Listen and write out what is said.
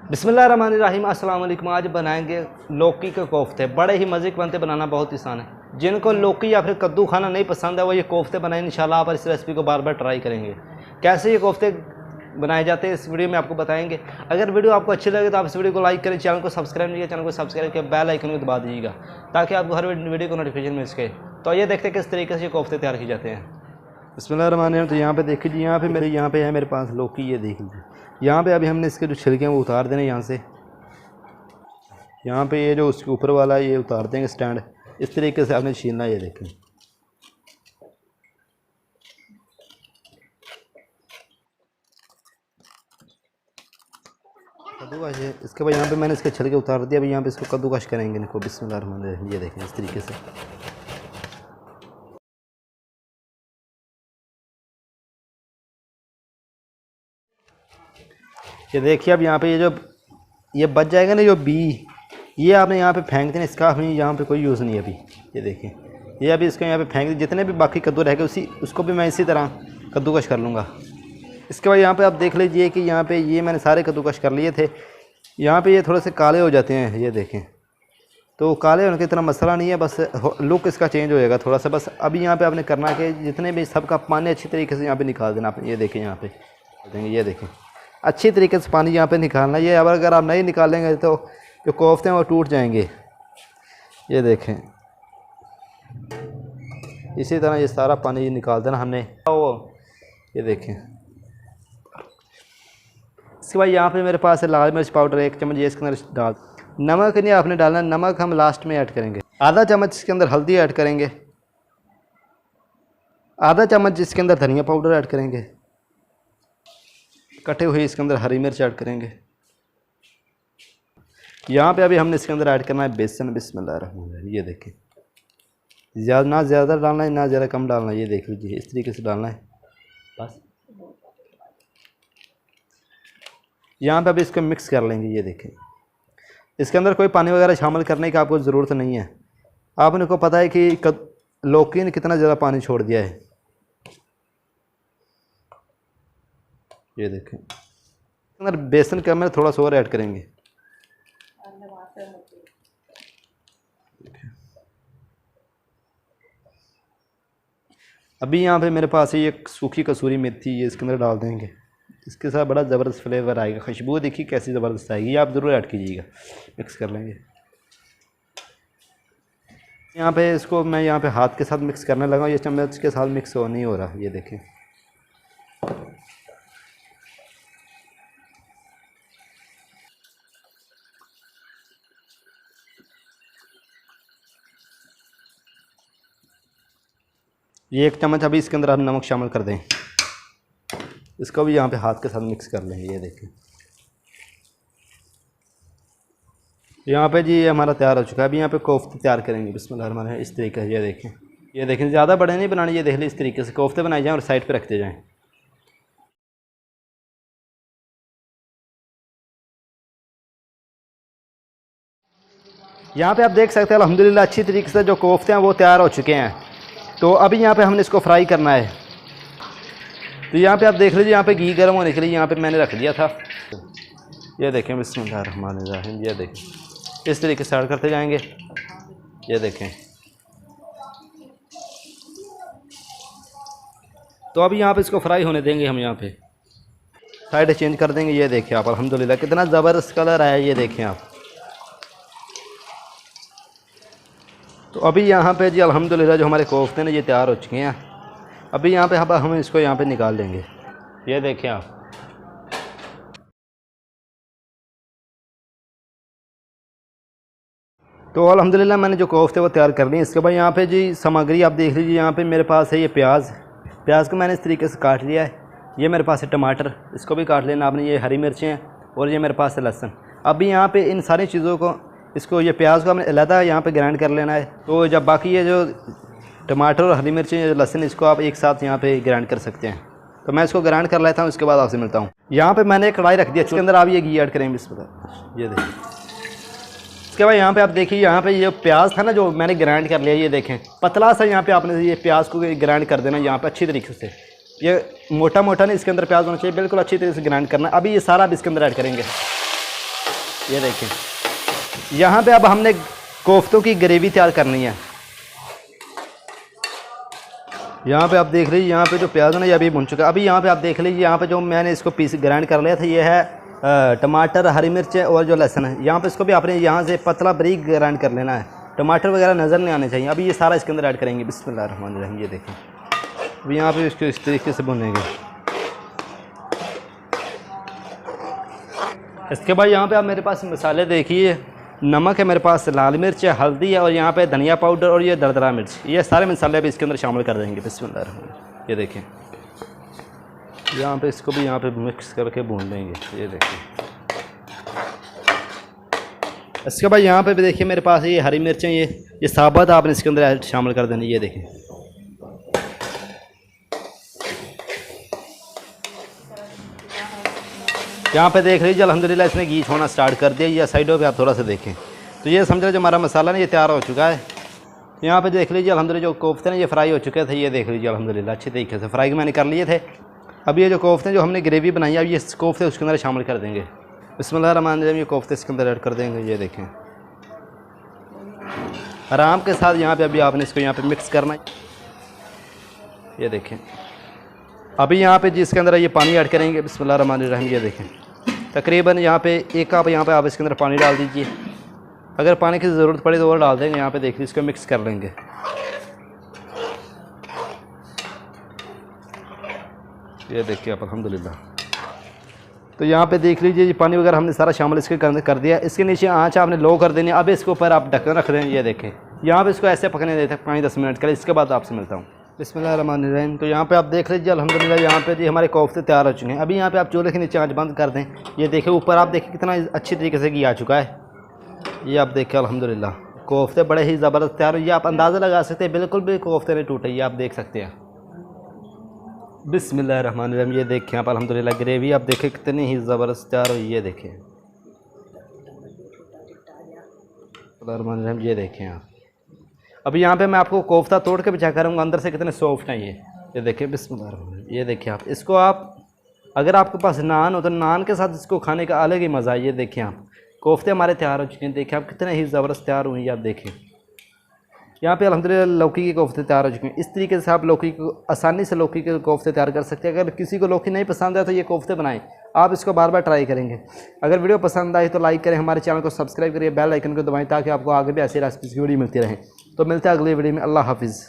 बिस्मिल्लाहिर्रहमानिर्रहीम। अस्सलाम वालेकुम। आज बनाएंगे लौकी के कोफ्ते। बड़े ही मज़े के बनते, बनाना बहुत आसान है। जिनको लौकी या फिर कद्दू खाना नहीं पसंद है वो ये कोफ्ते बनाएं। इंशाल्लाह आप इस रेसिपी को बार बार ट्राई करेंगे। कैसे ये कोफ्ते बनाए जाते हैं इस वीडियो में आपको बताएंगे। अगर वीडियो आपको अच्छी लगे तो आप इस वीडियो को लाइक करें, चैनल को सब्सक्राइब नहीं किया चैनल को सब्सक्राइब करके बेल आइकन को दबा दीजिएगा ताकि आपको हर वीडियो को नोटिफिकेशन मिल सके। तो ये देखते हैं किस तरीके से ये कोफ्ते तैयार किए जाते हैं। बिस्मिल्लाहिर्रहमानिर्रहीम। तो यहाँ पे देख लीजिए, यहाँ पे है मेरे पास लौकी। ये देख लीजिए, यहाँ पे अभी हमने इसके जो छिलके हैं वो उतार देने यहाँ से। यहाँ पे ये जो उसके ऊपर वाला ये उतार देंगे स्टैंड। इस तरीके से आपने छीलना है। ये देखें, कद्दूकश है। इसके बाद यहाँ पे मैंने इसके छिलके उतार दिया। अभी यहाँ पे इसको कद्दूकश करेंगे इनको। बिस्मिल्लाहिर्रहमानिर्रहीम। ये देखें इस तरीके से। ये देखिए, अब यहाँ पे ये बच जाएगा ना जो बी, ये आपने यहाँ पे फेंक देना। इसका हमें यहाँ पे कोई यूज़ नहीं है अभी। ये देखें, ये अभी इसको यहाँ पे फेंक दें। जितने भी बाकी कद्दू रह गए उसको भी मैं इसी तरह कद्दूकश कर लूँगा। इसके बाद यहाँ पे आप देख लीजिए कि यहाँ पे ये मैंने सारे कद्दूकश कर लिए थे। यहाँ पे ये थोड़े से काले हो जाते हैं। ये देखें, तो काले होने का इतना मसला नहीं है, बस लुक इसका चेंज हो जाएगा थोड़ा सा। बस अभी यहाँ पे आपने करना है कि जितने भी सबका पानी अच्छी तरीके से यहाँ पे निकाल देना आपने। ये देखें, यहाँ पे देंगे, ये देखें अच्छी तरीके से पानी यहाँ पे निकालना। ये अगर आप नहीं निकालेंगे तो जो कोफ्ते हैं वो टूट जाएंगे। ये देखें, इसी तरह ये सारा पानी ये निकाल देना हमने। ये देखें, इसके बाद यहाँ पे मेरे पास है लाल मिर्च पाउडर 1 चम्मच। ये इसके अंदर डाल, नमक नहीं आपने डालना, नमक हम लास्ट में ऐड करेंगे। आधा चम्मच इसके अंदर हल्दी ऐड करेंगे। आधा चम्मच इसके अंदर धनिया पाउडर ऐड करेंगे। कटे हुए इसके अंदर हरी मिर्च ऐड करेंगे। यहाँ पे अभी हमने इसके अंदर ऐड करना है बेसन। बिस्मिल्लाहिर्रहमानिर्रहीम। ये देखें, ना ज़्यादा डालना है ना ज़्यादा कम डालना है। ये देख लीजिए, इस तरीके से डालना है बस। यहाँ पे अभी इसको मिक्स कर लेंगे। ये देखें, इसके अंदर कोई पानी वगैरह शामिल करने की आपको ज़रूरत नहीं है। आपने को पता है कि लौकी ने कितना ज़्यादा पानी छोड़ दिया है। ये देखें, अंदर बेसन के अंदर थोड़ा सा और ऐड करेंगे। अभी यहाँ पे मेरे पास ये एक सूखी कसूरी मेथी, ये इसके अंदर डाल देंगे। इसके साथ बड़ा ज़बरदस्त फ्लेवर आएगा। खुशबू देखिए कैसी ज़बरदस्त आएगी, ये आप ज़रूर ऐड कीजिएगा। मिक्स कर लेंगे। यहाँ पे इसको मैं यहाँ पे हाथ के साथ मिक्स करने लगा। ये चम्मच के साथ मिक्स नहीं हो रहा। ये देखें, ये 1 चम्मच अभी इसके अंदर आप नमक शामिल कर दें। इसको भी यहाँ पे हाथ के साथ मिक्स कर लेंगे। ये देखें, यहाँ पे जी ये हमारा तैयार हो चुका है। अभी यहाँ पे कोफ्ते तैयार करेंगे। बिस्मिल्लाहिर्रहमानिर्रहीम। इस तरीके से ये देखें ज़्यादा बड़े नहीं बनाने। ये देख लें, इस तरीके से कोफ्ते बनाए जाएँ और साइड पे रखते जाएँ। यहाँ पे आप देख सकते हैं अल्हम्दुलिल्लाह अच्छी तरीके से जो कोफ्ते हैं वो तैयार हो चुके हैं। तो अभी यहाँ पे हमने इसको फ्राई करना है। तो यहाँ पे आप देख लीजिए, यहाँ पे घी गर्म होने के लिए यहाँ पे मैंने रख दिया था। ये देखें, बिस्मिल्लाहिर्रहमानिर्रहीम। ये देखें, इस तरीके से ऐड करते जाएंगे। ये देखें, तो अभी यहाँ पे इसको फ्राई होने देंगे हम। यहाँ पे साइड चेंज कर देंगे। ये देखें आप, अल्हम्दुलिल्लाह कितना ज़बरदस्त कलर आया। ये देखें आप। तो अभी यहाँ पे जी अल्हम्दुलिल्लाह जो हमारे कोफ्ते हैं ये तैयार हो चुके हैं। अभी यहाँ पे हम इसको यहाँ पे निकाल देंगे। ये देखें आप, तो अल्हम्दुलिल्लाह मैंने जो कोफ्ते वो तैयार कर लिए। इसके बाद यहाँ पे जी सामग्री आप देख लीजिए। यहाँ पे मेरे पास है ये प्याज को मैंने इस तरीके से काट लिया है। ये मेरे पास है टमाटर, इसको भी काट लेना आपने। ये हरी मिर्चें हैं और ये मेरे पास है लहसुन। अभी यहाँ पे इन सारी चीज़ों को ये प्याज को हमने अलग यहाँ पे ग्राइंड कर लेना है। तो जब बाकी ये जो टमाटर और हरी मिर्चें लहसुन इसको आप एक साथ यहाँ पे ग्राइंड कर सकते हैं। तो मैं इसको ग्राइंड कर लेता हूँ, उसके बाद आपसे मिलता हूँ। यहाँ पे मैंने एक कढ़ाई रख दी, इसके अंदर आप ये घी ऐड करेंगे। ये देखिए, इसके बाद यहाँ पे आप देखिए, यहाँ पे ये प्याज था ना जो मैंने ग्राइंड कर लिया। ये देखें पतला सा यहाँ पे आपने ये प्याज को ग्राइंड कर देना यहाँ पे अच्छी तरीके से। ये मोटा मोटा नहीं, इसके अंदर प्याज होना चाहिए, बिल्कुल अच्छी तरीके से ग्राइंड करना। अभी ये सारा अब इसके अंदर ऐड करेंगे। ये देखिए, यहाँ पे अब हमने कोफ्तों की ग्रेवी तैयार करनी है। यहाँ पे आप देख लीजिए, यहाँ पे जो प्याज है ना ये अभी भुन चुका है। अभी यहाँ पे आप देख लीजिए, यहाँ पे जो मैंने इसको पीस ग्राइंड कर लिया था, ये है टमाटर, हरी मिर्च और जो लहसुन है। यहाँ पे इसको भी आपने यहाँ से पतला बारीक ग्राइंड कर लेना है। टमाटर वगैरह नज़र नहीं आने चाहिए। अभी ये सारा इसके अंदर ऐड करेंगे। बिस्मिल्लाहिर्रहमानिर्रहीम। ये देखें, अभी यहाँ पे इसको इस तरीके से भुनेंगे। इसके बाद यहाँ पे आप मेरे पास मसाले देखिए, नमक है मेरे पास, लाल मिर्च है, हल्दी है और यहाँ पे धनिया पाउडर और ये दरदरा मिर्च। ये सारे मसाले भी इसके अंदर शामिल कर देंगे। बिस्मिल्लाह। ये देखें, यहाँ पे इसको भी यहाँ पे मिक्स करके भून लेंगे। ये देखिए, इसके बाद यहाँ पे भी देखिए मेरे पास ये हरी मिर्चें, ये साबुत आपने इसके अंदर शामिल कर देनी। ये देखें, यहाँ पे देख लीजिए अल्हम्दुलिल्लाह इसने घी छोड़ना स्टार्ट कर दिया। ये साइडों पे आप थोड़ा सा देखें तो ये समझ लीजिए जो हमारा मसाला ना ये तैयार हो चुका है। यहाँ पे देख लीजिए अल्हम्दुलिल्लाह जो कोफ्ते ना ये फ्राई हो चुके थे। ये देख लीजिए अल्हम्दुलिल्लाह अच्छी तरीके से फ्राई मैंने कर लिए थे। अब ये जो कोफ्ते जो हमने ग्रेवी बनाई है, अब ये कोफ्ते उसके अंदर शामिल कर देंगे। बिस्मिल्लाहिर्रहमानिर्रहीम। ये कोफ्ते इसके अंदर ऐड कर देंगे। ये देखें, आराम के साथ यहाँ पे अभी आपने इसको यहाँ पे मिक्स करना है। ये देखें, अभी यहाँ पे जिसके अंदर ये पानी ऐड करेंगे। बिस्मिल्लाहिर्रहमानिर्रहीम। ये देखें, तकरीबन यहाँ पे एक कप यहाँ पे आप इसके अंदर पानी डाल दीजिए। अगर पानी की ज़रूरत पड़े तो और डाल देंगे। यहाँ पे देखिए, इसको मिक्स कर लेंगे। ये देखिए आप अल्हम्दुलिल्लाह। तो यहाँ पे देख लीजिए, ये पानी वगैरह हमने सारा शामिल इसके कर दिया। इसके नीचे आँच आपने लो कर देनी है। अब इसके ऊपर आप ढक्कन रख दें। ये देखें, यहाँ पे इसको ऐसे पकने देते हैं 5-10 मिनट के लिए। इसके बाद आपसे मिलता हूँ। बिस्मिल्लाहिर्रहमानिर्रहीम। तो यहाँ पे आप देख लीजिए अल्हम्दुलिल्लाह यहाँ पे जी हमारे कोफ्ते तैयार हो चुके हैं। अभी यहाँ पे आप चूल्हे के नीचे आँच बंद कर दें। ये देखिए ऊपर आप देखिए कितना अच्छी तरीके से घी आ चुका है। ये आप देखें अल्हम्दुलिल्लाह कोफ्ते बड़े ही ज़बरदस्त तैयार हुए। ये आप अंदाज़ा लगा सकते हैं, बिल्कुल भी कोफ्ते नहीं टूटे। ये आप देख सकते हैं। बिस्मिल्लाहिर्रहमानिर्रहीम। ये देखें आप अल्हम्दुलिल्लाह ग्रेवी आप देखें कितनी ही ज़बरदस्त तैयार हुई। ये देखें, ये देखें आप। अभी यहाँ पे मैं आपको कोफ्ता तोड़ के भी चेक करूँगा अंदर से कितने सॉफ्ट हैं ये देखिए। बिस्मिल्लाह। ये देखिए आप, इसको आप अगर आपके पास नान हो तो नान के साथ इसको खाने का अलग ही मज़ा है। ये देखिए आप, कोफ्ते हमारे तैयार हो चुके हैं। देखिए आप कितने ही ज़बरदस्त तैयार हुए हैं। आप देखें यहाँ पे अल्हम्दुलिल्लाह लौकी के कोफ्ते तैयार हो चुके हैं। इस तरीके से आप लौकी को आसानी से लौकी के कोफ्ते तैयार कर सकते हैं। अगर किसी को लौकी नहीं पसंद है तो ये कोफ्ते बनाएं, आप इसको बार बार ट्राई करेंगे। अगर वीडियो पसंद आई तो लाइक करें, हमारे चैनल को सब्सक्राइब करिए, बेल आइकन को दबाएं ताकि आपको आगे भी ऐसी रेसिपीज़ की वीडियो मिलती रहे। तो मिलते हैं अगली वीडियो में। अल्लाह हाफिज़।